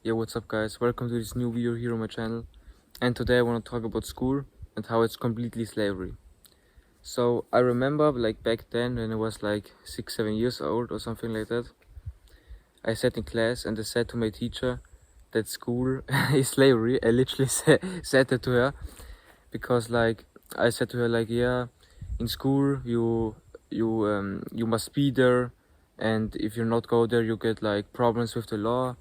Yeah, what's up guys? Welcome to this new video here on my channel. And today I want to talk about school and how it's completely slavery. So I remember like back then when I was like 6-7 years old or something like that, I sat in class and I said to my teacher that school is slavery. I literally said that to her because like I said to her like, yeah, in school you must be there, and if you not go there you get like problems with the law,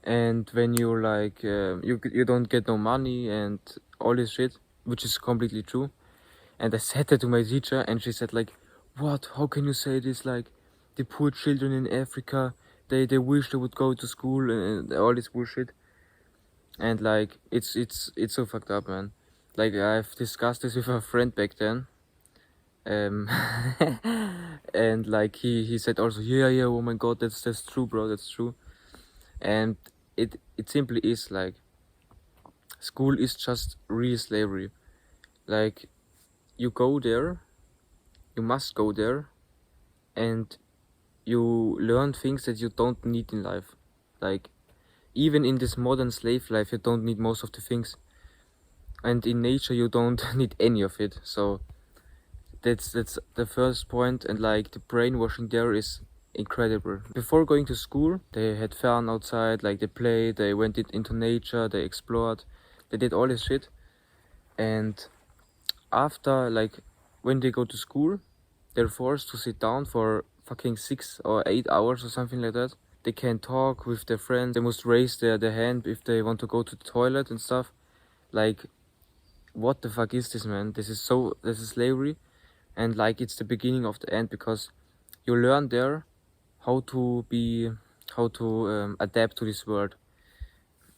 and when you like you don't get no money and all this shit, which is completely true. And I said that to my teacher and she said like, what, how can you say this? Like, the poor children in Africa, they wish they would go to school and all this bullshit. And like it's so fucked up, man. Like, I've discussed this with a friend back then, um and like he said also, yeah, oh my god, that's true, bro, that's true. And it simply is like, school is just real slavery. Like, you go there, you must go there, and you learn things that you don't need in life. Like, even in this modern slave life, you don't need most of the things, and in nature you don't need any of it. So that's the first point. And like, the brainwashing there is incredible. Before going to school, they had fun outside, like they played, they went into nature, they explored, they did all this shit. And after, like, when they go to school, they're forced to sit down for fucking 6 or 8 hours or something like that. They can't talk with their friends. They must raise their hand if they want to go to the toilet and stuff. Like, what the fuck is this, man? This is slavery. And like, it's the beginning of the end, because you learn there how to adapt to this world.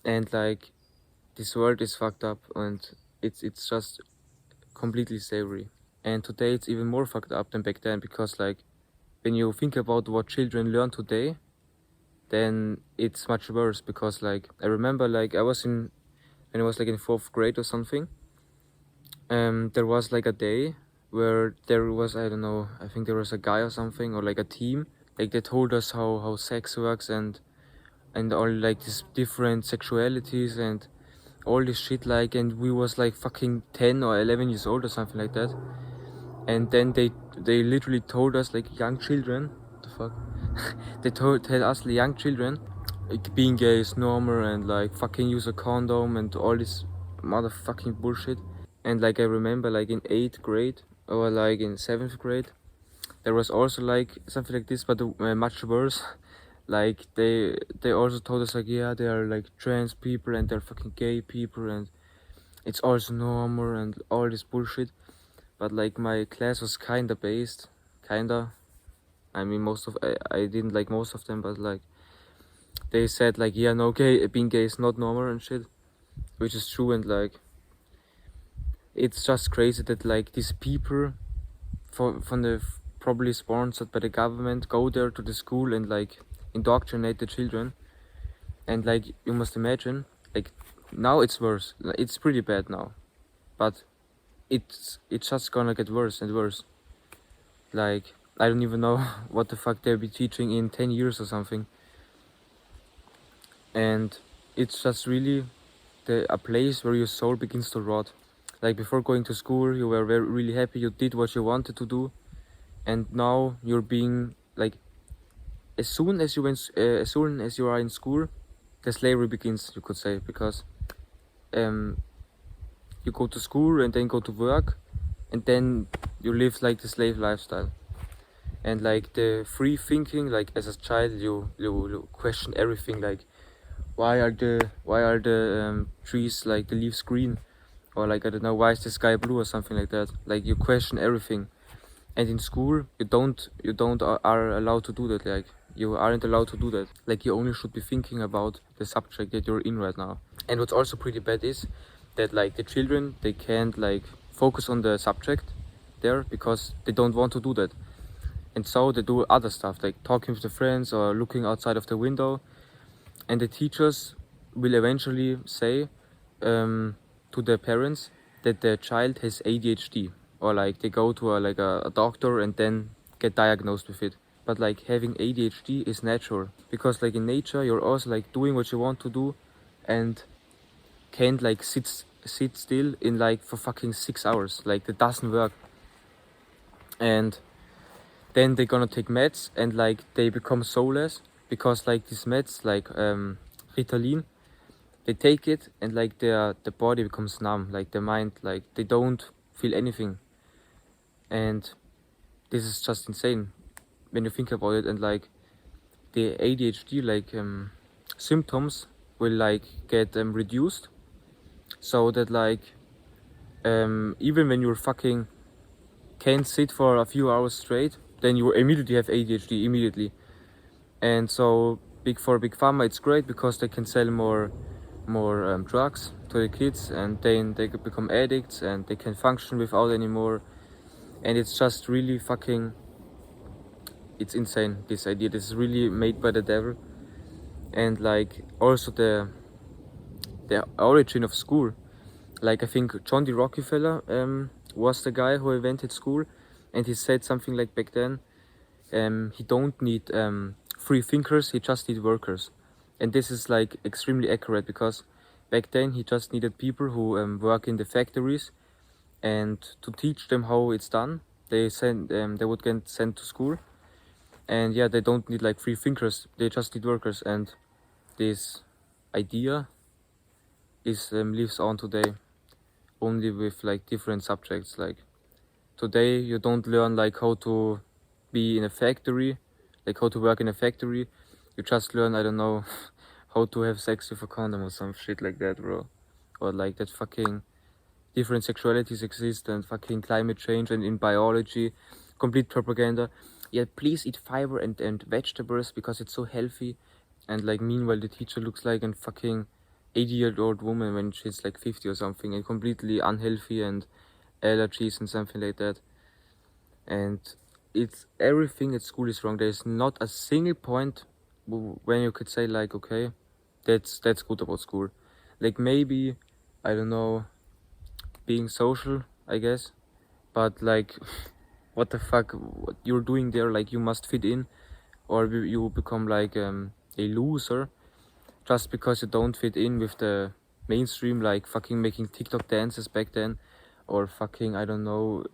And like, this world is fucked up, and it's just completely slavery. And today it's even more fucked up than back then, because like, when you think about what children learn today, then it's much worse. Because like, I remember like when I was like in 4th grade or something, there was like a day where there was, I don't know, I think there was a guy or something, or like a team, like they told us how sex works, and all like these different sexualities and all this shit, like, and we was like fucking 10 or 11 years old or something like that. And then they literally told us, like, young children, what the fuck, they tell us, like, young children, like, being gay is normal, and like fucking use a condom and all this motherfucking bullshit. And like, I remember like in 8th grade or like in 7th grade, there was also like something like this, but much worse. Like, they also told us like, yeah, they are like trans people and they're fucking gay people and it's also normal and all this bullshit. But like, my class was kinda based, kinda. I mean, I didn't like most of them, but like, they said like, yeah, no, being gay is not normal and shit, which is true. And like, it's just crazy that like these people from the probably sponsored by the government go there to the school and like indoctrinate the children. And like, you must imagine, like, now it's worse. It's pretty bad now, but it's just gonna get worse and worse. Like, I don't even know what the fuck they'll be teaching in 10 years or something. And it's just really a place where your soul begins to rot. Like, before going to school, you were really happy, you did what you wanted to do, and now you're being like, as soon as you are in school, the slavery begins, you could say. Because you go to school and then go to work, and then you live like the slave lifestyle. And like, the free thinking, like as a child, you question everything, like, why are the trees, like the leaves green, or like, I don't know, why is the sky blue or something like that. Like, you question everything. And in school, you don't are allowed to do that. Like, you aren't allowed to do that. Like, you only should be thinking about the subject that you're in right now. And what's also pretty bad is that like, the children, they can't like focus on the subject there, because they don't want to do that. And so they do other stuff, like talking with their friends or looking outside of the window. And the teachers will eventually say to their parents that their child has ADHD, or like, they go to a doctor and then get diagnosed with it. but like having ADHD is natural, because like in nature you're also like doing what you want to do and can't like sit still in like for fucking 6 hours. Like that doesn't work. And then they're gonna take meds and like they become soulless, because like these meds like Ritalin, they take it and like the body becomes numb, like the mind, like they don't feel anything. And this is just insane when you think about it. And like the ADHD like symptoms will like get reduced, so that like even when you're fucking can't sit for a few hours straight, then you immediately have ADHD immediately. And so for big pharma it's great, because they can sell more drugs to the kids, and then they could become addicts and they can function without anymore. And it's just really fucking, it's insane, this idea. This is really made by the devil. And like also the origin of school, like I think John D. Rockefeller was the guy who invented school, and he said something like back then, he don't need free thinkers, he just need workers. And this is like extremely accurate, because back then he just needed people who work in the factories, and to teach them how it's done, they would get sent to school. And yeah, they don't need like free thinkers, they just need workers. And this idea is lives on today, only with like different subjects. Like today you don't learn like how to be in a factory, like how to work in a factory. You just learn, I don't know, how to have sex with a condom or some shit like that, bro. Or like that fucking different sexualities exist, and fucking climate change, and in biology, complete propaganda. Yeah, please eat fiber and vegetables because it's so healthy. And like meanwhile the teacher looks like a fucking 80-year-old woman when she's like 50 or something, and completely unhealthy, and allergies and something like that. And it's everything at school is wrong. There's not a single point when you could say like, okay, that's good about school. Like maybe, I don't know, being social, I guess, but like what the fuck, what you're doing there? Like you must fit in, or you become like a loser just because you don't fit in with the mainstream, like fucking making TikTok dances back then, or fucking, I don't know,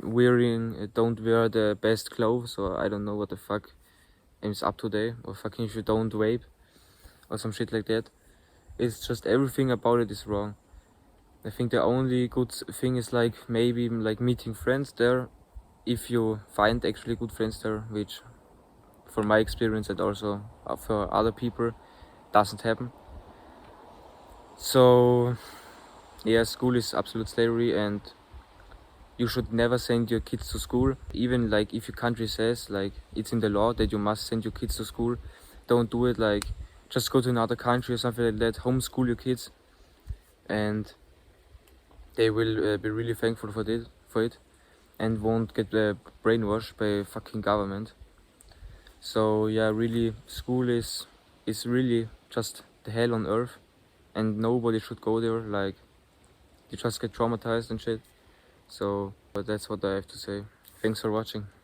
don't wear the best clothes, or I don't know what the fuck is up today, or fucking if you don't vape or some shit like that. It's just everything about it is wrong. I think the only good thing is like maybe like meeting friends there, if you find actually good friends there, which from my experience and also for other people doesn't happen. So yeah, school is absolute slavery, and you should never send your kids to school. Even like if your country says like it's in the law that you must send your kids to school, don't do it. Like just go to another country or something like that, homeschool your kids, and they will be really thankful for it, and won't get brainwashed by fucking government. So yeah, really, school is really just the hell on earth, and nobody should go there. Like you just get traumatized and shit. So but that's what I have to say. Thanks for watching.